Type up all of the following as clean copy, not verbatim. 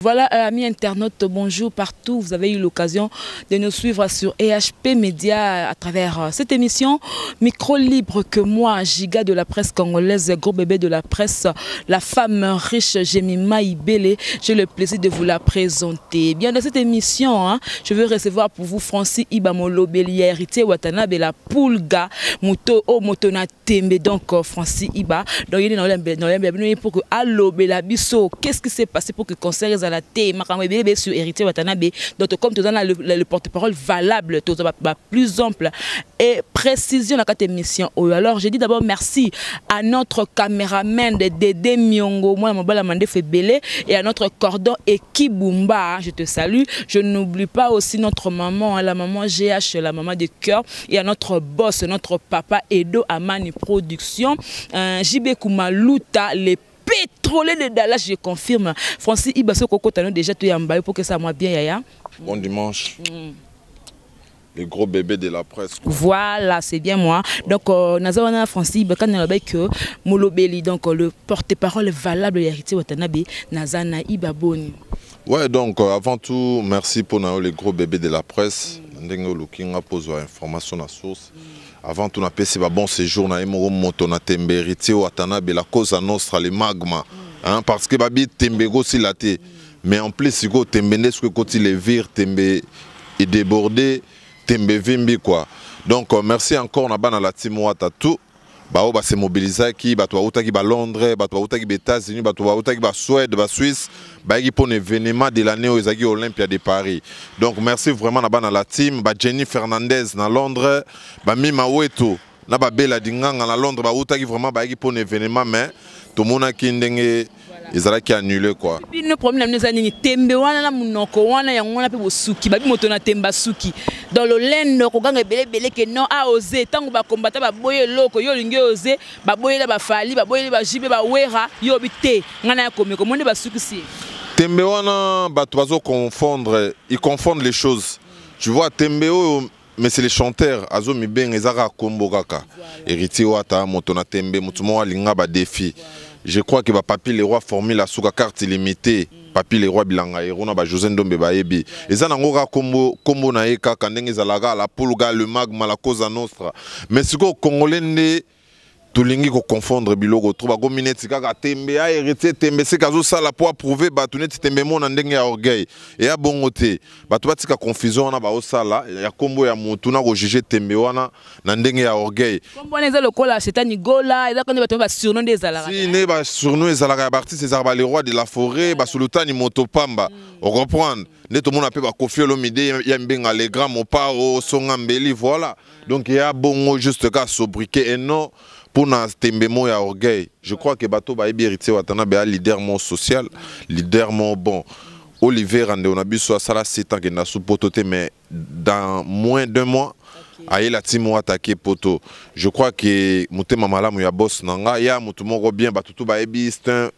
Voilà, amis internautes, bonjour partout. Vous avez eu l'occasion de nous suivre sur EHP Média à travers cette émission. Micro libre que moi, giga de la presse congolaise, gros bébé de la presse, la femme riche Jemima Ibele, j'ai le plaisir de vous la présenter. Bien, dans cette émission, je veux recevoir pour vous Francis Ibamolo Béli, héritier Watanabe, la Poulga, Moto Motona Tembe, donc Francis Iba. Donc, il est dans l'emblématique pour que Allo Belabiso, qu'est-ce qui s'est passé pour que concert la thé, sur héritier Watanabe, donc comme tu as le porte-parole valable, plus ample et précision dans cette émission. Alors je dis d'abord merci à notre caméraman de Dédé Miongo, moi et à notre cordon Ekibumba, je te salue. Je n'oublie pas aussi notre maman, la maman GH, la maman de cœur, et à notre boss, notre papa Edo Amani Production, JB Kumaluta, les pétrolier de Dallas, je confirme. Francis Ibasso Koko Tano déjà tout yambaye pour que ça moi bien yaya. Bon dimanche. Les gros bébés de la presse. Voilà, c'est bien moi. Donc Nazawana Francis Ibakan que Molobeli, donc le porte-parole valable de l'héritier Watanabe Nazana Ibaboni. Ouais, donc avant tout, merci pour les gros bébés de la presse. Ndengo looking pose information à source. Avant tout, on a passé un bon séjour dans le Tembe, héritier Watanabe, la cause nostra, le magma. Parce que Babi Tembe aussi la té. Mais en plus, si vous Tembe, quand il est vire, Tembe est débordé, Tembe vimbi quoi. Donc, merci encore, on a dans la team Ouattatu. On va se mobiliser qui va à Londres, va aux États-Unis, va à Suède, va Suisse, pour l'événement de l'année aux Olympia de Paris. Donc merci vraiment à la team, Jenny Fernandez dans Londres, Mima Weto, na Bella Dingang dans Londres, vraiment pour l'événement, mais tout le monde a qui ils ont annulé quoi. Et puis le problème nous a dit tembe wana na munoko wana ya ngona pe bosuki babi moto na temba suki dans le lendo ko ganga belé que non a osé tango ba combattre ba boye loko yo lingi osé ba boye la ba fali ba boye ba jibe ba wera yo bité ngana ya komeko monde ba suki si tembe wana ba toazo confondre, ils confondent les choses. Tu vois tembe mais c'est les chanteurs azo mi ben ezaka kombo kaka héritier wata moto na tembe mutumo linga ba défi. Je crois que Papi les rois formé la souka carte illimitée. Papi les rois bilanga erona ba José Ndombe ba yebi. Eza nangoka kombo na eka kandenge zalaga la Poulga le magma la cause nostra. Mais ce que congolais ne tulingi ko confondre biloko trouba ko mineti kaka tembe a hérité tembe c'est kazo sala pour prouver ba tuneti tembe mon ndenge ya orgueil et ya bongote ba to batika confusion na ba osala ya kombo ya mutu na ko juger tembe wana na ndenge ya orgueil kombo neza lokola setani gola eza ko ne ba surnom des alaka si ne ba surnom des alaka artiste ces arba les rois de la forêt ba sultani motopamba on comprend ne tout le monde a pu ba confier l'omide ya mbenga les grands moparo songambeli voilà donc il y a bongo juste ka sobriquet et non pour na tembemo ya orgueil. Je crois que bato ba héritier Watanabe a leader mon social, leader mon bon. Olivier Rande on a bu soit ça là 7 ans que na sous pototé mais dans moins d'un mois aye la team attaqué poto. Je crois que mutema malamu ya boss nanga ya mutu moko bien batutu ba c'est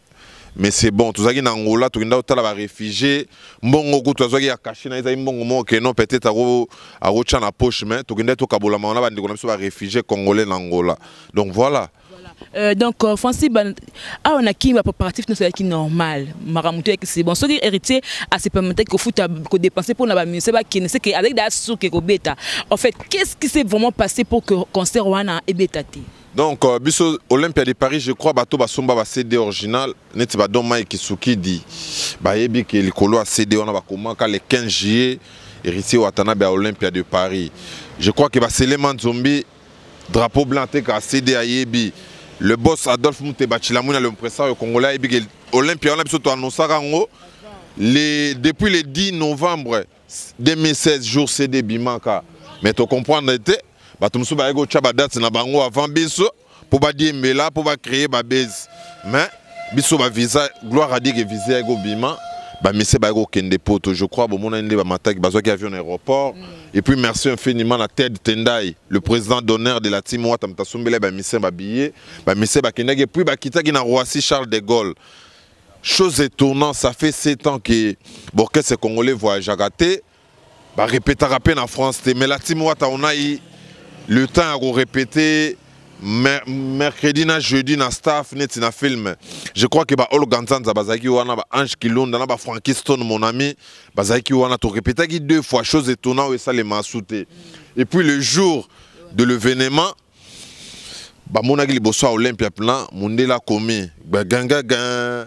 mais c'est bon tout ça qui n'angola tout kinda otala ba réfugié mbongo ko tout ça qui a caché na ezai mbongo mo que non peut-être à rocha na poche mais tout kinda to kabola ma on a ba ndiko na biso ba réfugié congolais n'Angola donc voilà. Donc Francis on a qui va préparatif nous qui normal maramuto qui c'est bon ce qui héritier à se permettre que foot que dépenser pour la musique qui ne sait que avec da sou que beta en fait qu'est-ce qui s'est vraiment passé pour que concert wana et betati. Donc biso Olympia de Paris je crois bato basomba ba CD original neti ba don Mike Suki di ba yebi que likolo a CD on a ba komaka le 15 juillet héritier Watanabe à Olympia de Paris. Je crois que ba Seleman Zombie drapeau blanc te ka CD a yebi le boss Adolphe Moutebachilamuna l'impresseur congolais yebi que Olympia on a biso to annoncer ngo depuis le 10 novembre 2016 jour CD bimaka mais tu comprendre était batumsu ba ego chaba date na bango avant biso pour ba diembela pour ba créer ba base mais biso ba visa gloire à dire que visa ego bima ba messe ba ego kende poto je crois bon mon ande ba mataki bazo ki avion aéroport et puis merci infiniment à Ted Tendai le président d'honneur de la team Ouattata Sombele ba messe ba billet ba messe ba kende et puis ba kitaki na Roissy Charles de Gaulle. Chose étonnante, ça fait 7 ans que l'orchestre congolais voyage à gâter ba répéter à peine en France mais la team Ouattata on a eu le temps à répéter mercredi na jeudi na staff net na film. Je crois que ba Olo Ganzanza bazaki wana ba Ange Kilonda na ba Frankie Stone mon ami bazaki wana to répéter qui 2 fois chose étonnant et ça les m'a sauté. Et puis le jour de l'événement ba monaki liboso Olympia plan Mundela komi ba ganga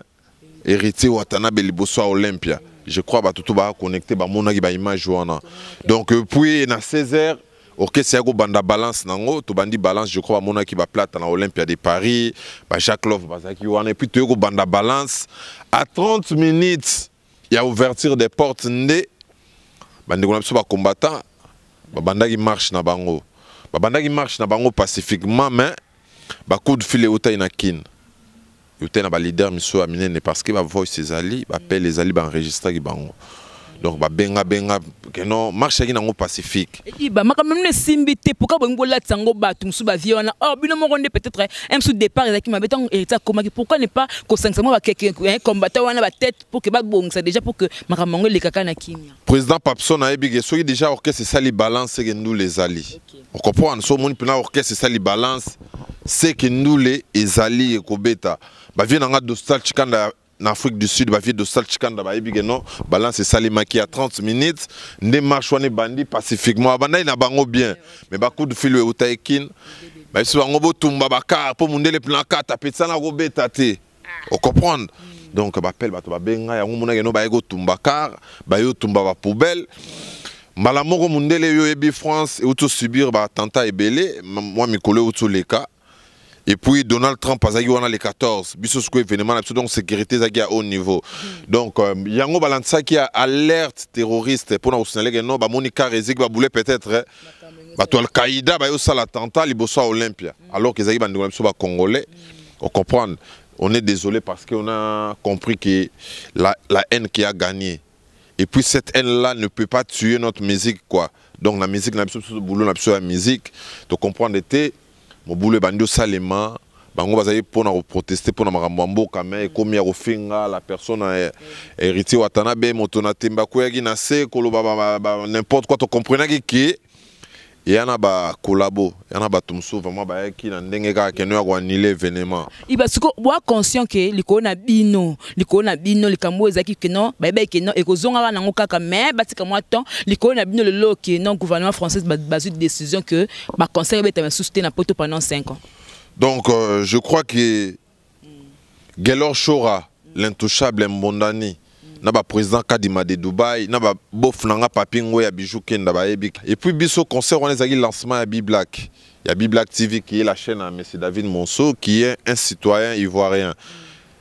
héritier Watanabe liboso Olympia. Je crois ba tout ba connecté ba monaki ba image wana. Donc puis na 16h OK, c'est un banda balance nango, to bandi balance, je crois monaki ba plate na Olympia de Paris, ba Jacques Love bazaki wana et puis tu banda balance à 30 minutes, il y a ouverture des portes ndé bandi ko na biso ba combattant, ba banda qui marche na bango. Ba banda qui marche na bango pacifiquement mais ba coup de fil euta ina kin. Euta na ba leader miso aminene parce que ba voice ses alliés, ba appelle les alliés ba enregistrer ki bango. Donc ba benga que non marche qui nango pacifique. Et bah maka même ne simbité pourquoi bongo la tsango ba tumsu ba viona oh bino mo ronde peut-être un sous départ ezaki ma beton et ça comment pourquoi ne pas ko 500 ba quelqu'un combattant wana ba tête pour que ba bon ça déjà pour que maka mango le kaka na kimia. Président Papson a ebige soki déjà orchestre c'est ça les balance que nous les alliés. On comprend so mon pena orchestre c'est ça les balance c'est que nous les alliés ko beta ba vient nga dostal chikanda en Afrique du Sud, de Salchikanda, balance Salimaki à 30 minutes, ne marche pas bandi pacifiquement. Abanda il a bango bien, mais beaucoup de fil ou taïkin, mais si on a tumba bakar pour monter les plans 4, tapé ça na robé tate. On comprend. Donc appelle bato babenga ya ngomona ngeno ba ego tumba car, ba yo tumba ba poubelle. Malamoko mundele yo ebi France et auto subir ba attentat ebelé, moi mi collé auto les cas. Et puis Donald Trump a eu les 14, bisosko événement donc sécurité à haut niveau. Donc yango balança qui a alerte terroriste pour nous signaler que non ba Monica Rezik va bouler peut-être ba to Al-Qaïda ba yo sala attentat liboso Olympia alors que zaki bandeko biso ba congolais. On comprend. On est désolé parce qu'on a compris que la haine qui a gagné. Et puis cette haine là ne peut pas tuer notre musique quoi. Donc la musique n'a pas boulot n'a pas la musique. Tu comprends d'été Moboule bandio salema bango bazayi pona protester pona makambo kame komi ya kofinga la personne héritier Watanabe motona temba koyaki na se koloba n'importe quoi to comprenaki ki yana ba collabo yana ba tumso vraiment ba ki na ndenge ka keno ya ko annuler événement iba siko wa conscient que liko na bino likambo ezaki que non ba que non ekozonga na ngo kaka mais batika moi temps liko na bino le lo que non gouvernement français basu décision que ba conseil beta soutenir na poto pendant 5 ans. Donc je crois que Gelor Chora l'intouchable Mbondani na ba président Kadima de Dubaï na ba bof nanga papingo ya bijou kenda ba ebik et puis biso concert on ezaki lancement ya Biblack. Il y a Biblack TV qui est la chaîne à M. David Monceau qui est un citoyen ivoirien.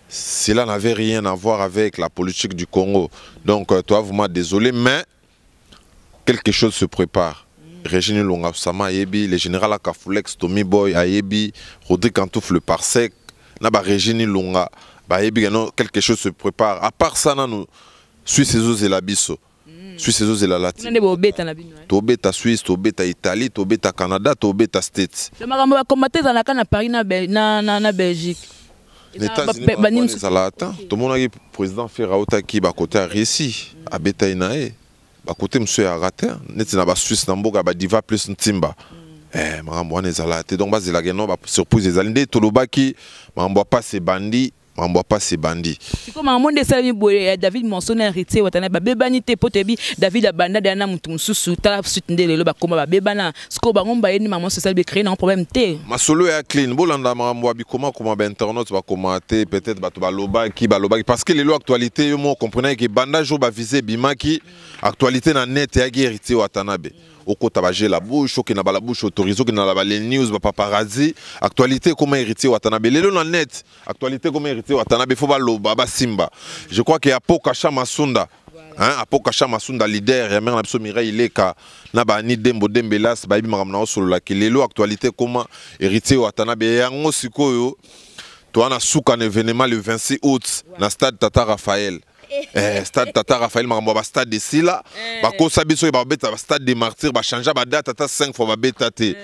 Cela n'avait rien à voir avec la politique du Congo. Donc toi vraiment désolé mais quelque chose se prépare. Régine Longa Sama Ayebi, le général Akafulex, Tommy Boy Ayebi, Rodrigue Antouf le Parsec, na ba Régine Longa bah quelque chose se prépare. À part ça, nous Suisse et Zos et la Bisso. Suisse et Zos et la Latine. Tobeta Suisse, Tobeta Italie, Tobeta Canada, Tobeta States. Le marambo va combattre dans la canne à Paris na Belgique. États-Unis, tout le monde a président Ferraota qui va côté à Récy, à Beta Inae, à côté monsieur Arate, net na ba Suisse Namboga ba Diva plus Ntimba. Marambo ne zalate donc base la geno ba surprise des alindés Tolobaki, marambo pas ces bandits. On ne voit pas ces bandits. C'est comme un monde de Salami Boye, David Monson héritier, Watanabe, Bébanité, Potebi, David Abanda, Dana Moutoumsou, Taraf Sutnde, le Bakoma, Bébana, Skoba, Romba, et Maman Social créé un problème. Ma solo est clean. Bolanda, Maramboabi, comment Internet va commenter, peut-être Batobaloba, qui Baloba, parce que les lois actualité, vous comprenez que Banda Jo va viser Bimaki, actualité dans net et héritier Watanabe. Oko tabager la bouche, qui n'a pas la bouche autorisée, qui n'a pas les news, paparazzi. Actualité comment héritier Watanabe. Les lois net. Actualité comment héritier Watanabe. Il faut pas l'oba, Simba. Je crois qu'il y a Pokacha Masunda. Hein, Apokacha Masunda leader, et même l'abso Mireille Leka, Naba ni Dembo Dembelas, Baby Maramna sur la qui les lois actualité comment héritier Watanabe. Et en Osikoyo, toi on a souk un événement le 26 août, dans le stade Tata Raphaël. Stade Tata Raphaël Marambo stade de Sila bako sabiso ba beta stade des martyrs ba changer ba date tata 5 fois ba beta te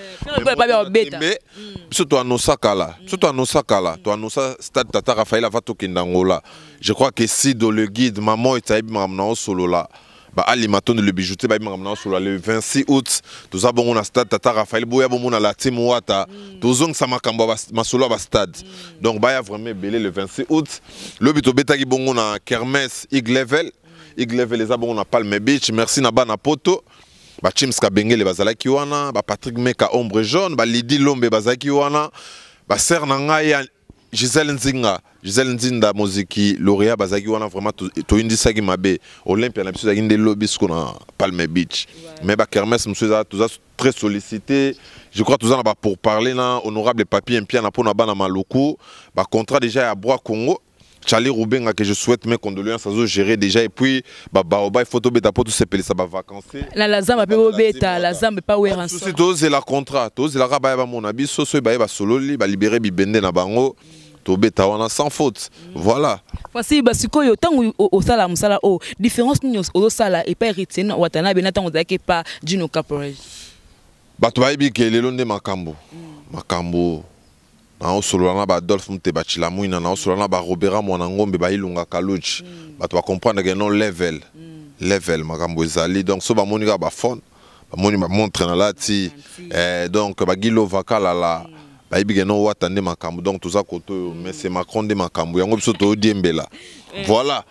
surtout à Nosakala to anosa stade Tata Raphaël va to kindangola. Je crois que si dans le guide maman et taïb maramna solo là ba alimaton le bijoutier ba imamna sur le 26 août tous abongo na stade Tata Raphaël Boya bomo na la team Wata tozong sa makambo masolo ba stade donc ba ya vraiment belé le 26 août le bito betaki bongo na kermesse Iglevel les abongo na Palme Beach merci na ba na poto ba Chims Kabengele bazalaki wana ba Patrick Meka Ombre Jaune ba Lydie Lombe bazalaki wana ba ser na ngai Gisèle Nzinda Moziki lauréat bazaki wana vraiment to indisaki mabe Olympia na biso zaki nde lobby ce qu'on a Palme Beach mais ba kermesse monsieur tous très sollicité je crois tous en ba pour parler na honorable papier impia na pona bana maluku ba contrat déjà à Bois Congo Charlie Roubenga que je souhaite mes condoléances à eux gérer déjà et puis baoba photo beta pour tout ces pays ça va vacances la zamba pe beta la zamba pas ouvert ensemble c'est tous la contrat tous la raba ba mon abi so ba solo li ba libérer bibende na bango Tobeta wana sans faute. Voilà. Voici basiko yo tangu au sala musala o différence ni au sala et pas héritier watana benata ngozaki pas Dino Caporal. Bato baibi ke lelo nde makambo. Makambo. Na osolo na ba Adolphe Mtebachila muina na osolo na ba Robera mwana ngombe ba ilunga kaluchi. Bato ba comprendre que non level. Level makambo ezali donc so ba monika ba phone. Ba moni ba montre na lati donc ba gilo vakala la no watande makambo donc tout ça côté mais c'est Macron de makambo yango biso to diembela voilà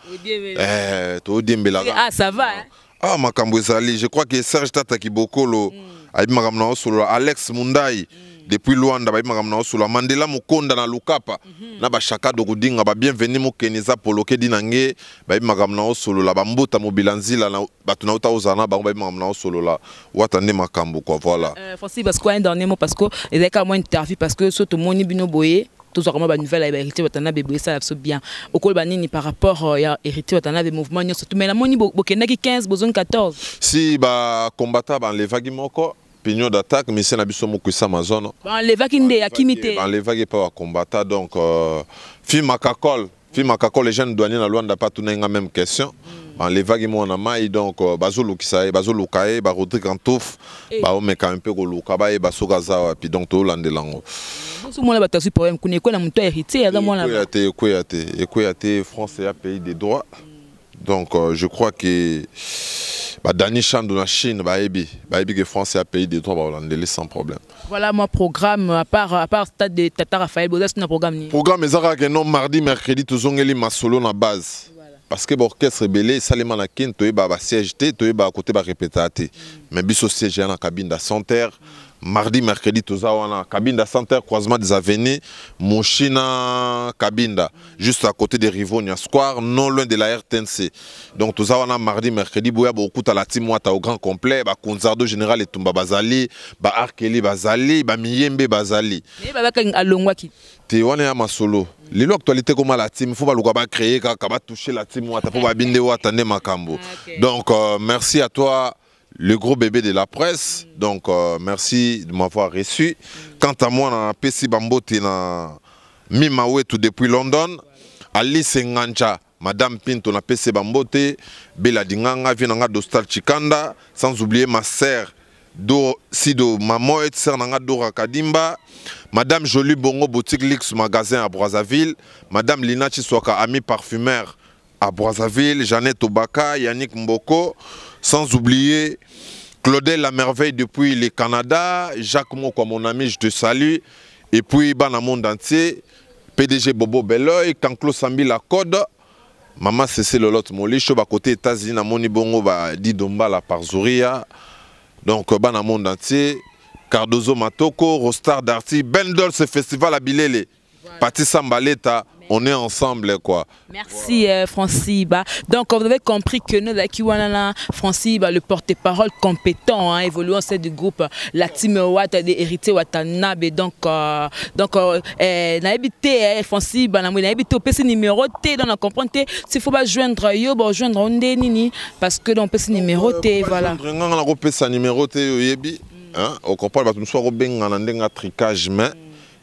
to diembela ah ça va hein? Ah makambo ezali je crois que Serge Tata Kibokolo ayi makambo na solo Alex Mundai depuis Luanda ba makambo na solo Mandela Mukonda na Lukapa na ba Shaka Dokudinga ba bienvenue mokeniza poloke dinange ba makambo na solo la bambota mobilanzila na batu na utaozana ba makambo na solo la watande makambo quoi voilà Francis parce quoi un dernier mot parce que il y a quand même interview parce que surtout moni bino boye tous vraiment ba nouvelle a hérité watana bébé ça absolument bien au col banini par rapport ya hérité watana des mouvements surtout mais la moni bokendaki 15 besoin 14 si ba combattant ba levaki moko pignon d'attaque mais c'est na biso moko sa mazone ba levaki nde akimité ba levaki pas combattant donc film Makakol les jeunes douaniers na Luanda pas tout n'enga même question ba levaki mo na mai donc bazolo kisaye bazolo kae ba Rodrigue Antouf ba o meka un peu ko luka ba e ba sogaza puis donc to landelango tout monde ba tasu problème kune ko na muto héritier ya mona Ekoyate France est un pays des droits donc je crois que Dani Chandou na Chine baebi que France est un pays des droits ba landelé sans problème. Voilà mon programme à part stade de Tata Raphaël Boya c'est un programme ni. Programme ezaka que non mardi mercredi tozongeli masolo na base. Parce que l'orchestre belé salema na kin to ba siège te to ba côté ba répétaté. Mais biso siège na cabine de Santerre. Mardi, mercredi, tout ça, on a Cabinda Santerre, croisement des avenues, Mochina, Cabinda, juste à côté des Rivonia Square, non loin de la RTNC. Donc tout ça, on a mardi, mercredi, Boya, beaucoup à la team au grand complet, bah Konzardo général et Tumba Bazali, bah Arkeli Bazali, bah Miyembe Bazali. Mais bah Alongwaki. T'es on est à ma solo. Les actualités comme la team, faut pas le créer, quand toucher la team, pour pas binde ou attendre ma cambo. Donc merci à toi. Le gros bébé de la presse, donc merci de m'avoir reçu. Quant à moi, on a Pessi Bambote na Mimawe tout depuis London. Alice Nganja, Madame Pinto na Pessi Bambote, Bella Dinganga, Vinanga Dostal Chikanda, sans oublier ma sœur Sido Maman et sœur Nanga Dora Kadimba, Madame Jolie Bongo Boutique Lix Magasin à Brazzaville, Madame Lina Chiswaka Ami Parfumeur à Brazzaville, Jeannette Obaka, Yannick Mboko. Sans oublier Claudel la merveille depuis le Canada, Jacques Moko mon ami, je te salue. Et puis dans le monde entier, PDG Bobo Beloy, Kanklo Sambi la Code, Maman Cécile Lolotte Molicho, à côté États-Unis, Moni Bongo, Didomba la Parzouria. Donc dans le monde entier, Cardozo Matoko, Rostar Darty, Bendol, ce festival à Bilele, Pati Sambaleta. On est ensemble quoi. Merci Francis. Donc vous avez compris que nous Kiwanana Francis le porte-parole compétent évoluant c'est du groupe la team Wata des héritiers Watanabe donc n'a habité Francis n'a habité au PC numéro T donc on comprend s'il faut pas joindre yo joindre onde nini parce que dans PC numéro T voilà. On a PC numéro T yebi hein on comprend parce que nous soit benga na ndenga tricage mais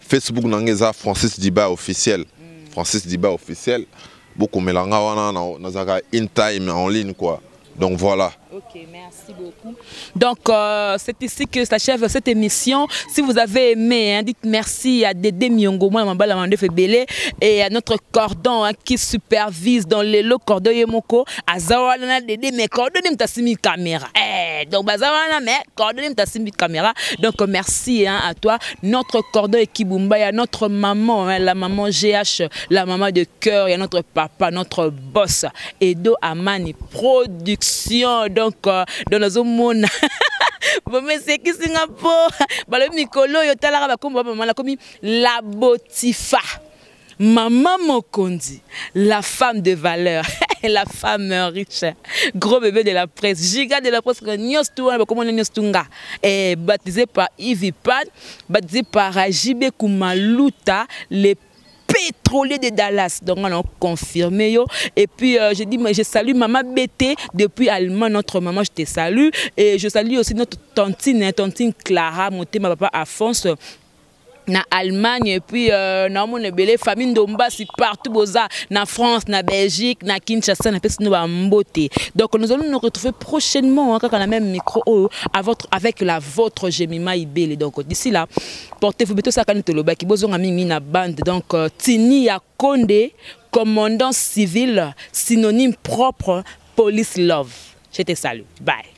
Facebook nangeza Francis Diba officiel. Francis Diba officiel, beaucoup melanga wana na in time en ligne quoi. Donc voilà. Ok, merci beaucoup. Donc, c'est ici que s'achève cette émission. Si vous avez aimé, hein, dites merci à Dédé Miongo, et à notre cordon hein, qui supervise dans les lots cordon Yemoko. À Zawana Dédé, mais cordon m'tasimi caméra. Donc, Bazawana, mais cordon m'tasimi caméra. Donc, merci hein, à toi. Notre cordon Ekibumba, il y a notre maman, hein, la maman GH, la maman de cœur, il y a notre papa, notre boss, Edo Amani Production. Donc, dans nos hommes, bon, mais c'est qui Singapour? Le Mikolo, la Botifa. Maman Mokondi, la femme de valeur, la femme riche, gros bébé de la presse, giga de la presse, baptisé par Ivipan, baptisé par JB Kumaluta, les pétrolier de Dallas. Donc on a confirmé yo. Et puis je salue maman BT depuis Allemagne, notre maman, je te salue. Et je salue aussi notre tantine Clara, mon ma papa Alphonse na Allemagne. Et puis na mon belé famille Ndomba si partout boza na France, na Belgique, na Kinshasa, na personne va mboté. Donc nous allons nous retrouver prochainement hein, quand on a même micro avec la vôtre Jemima Ibele. Donc d'ici là, portez-vous bien tout ça quand nous qui besoin ami na bande. Donc Tini ya Konde, commandant civil, synonyme propre, police love. Je te salue. Bye.